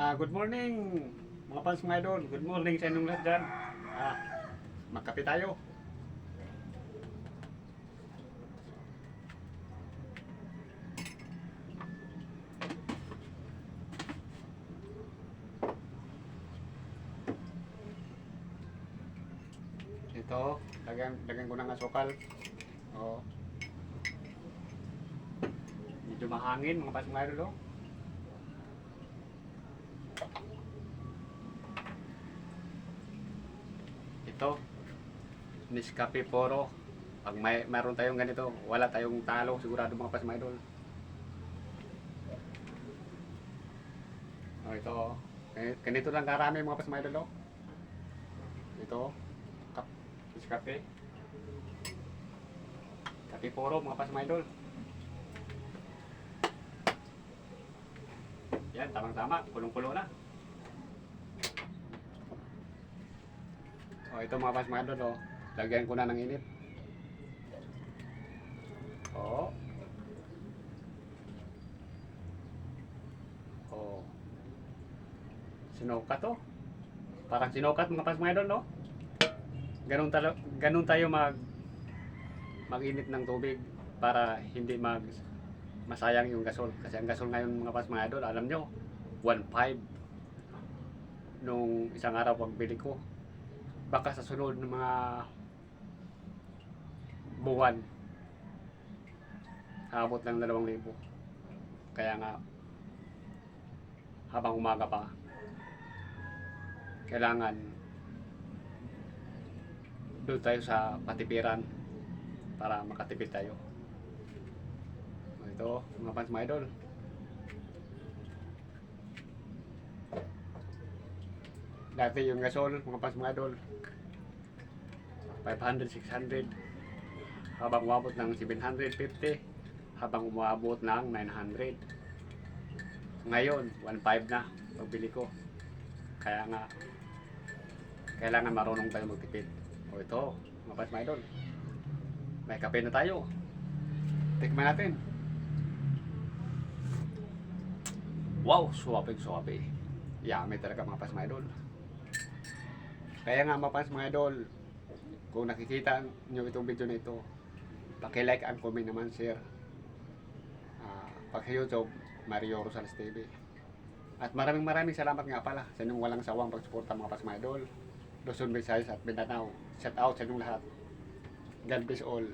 Good morning mga fans mga idol. Good morning sa inyong lahat dyan. Magkape tayo. Ito, lagyan ko ng asukal. Oh. Medyo mahangin mga fans mga idol. Oh. Ito, Nescafe Poro. Pag mayroon tayong ganito, wala tayong talo sigurado mga fans mga idol. Oh, ito. Ganito lang karami mga fans mga idol. Oh. Ito, Nescafe. Kape Poro mga fans mga idol. Yan, tamang-tama, kulong-kulo na. Ito mga fans mga idol, oh. Lagyan ko na ng init. Oh. Oh. Sinukat to. Parang sinukat mga fans mga idol, no? Ganun tayo mag-init ng tubig para hindi masayang yung gasol. Kasi ang gasol ngayon mga fans mga idol, alam nyo, 1.5 nung isang araw pagbili ko. Baka sa sunod ng mga buwan abot ng 2,000. Kaya nga habang umaga pa kailangan doon tayo sa patipiran para makatipid tayo. Ito mga fans mga idol, dati yung gasol mga fans mga idol 500, 600, habang umabot ng 750, habang umabot ng 900. Ngayon 1.5 na pagbili ko. Kaya nga kailangan marunong tayo magtipid. Ito mga fans mga idol, may kape na tayo. Tikman natin. Wow, suwabe. Yummy talaga mga fans mga idol. Kaya nga mga fans mga idol, kung nakikita nyo itong video na ito, paki-like and comment naman, share. Pag sa YouTube, Mario Rosales TV. At maraming salamat nga pala sa inyong walang sawang pagsuporta mga fans mga idol, Luzon, Visayas at Mindanao. Shout out sa inyong lahat. God bless all.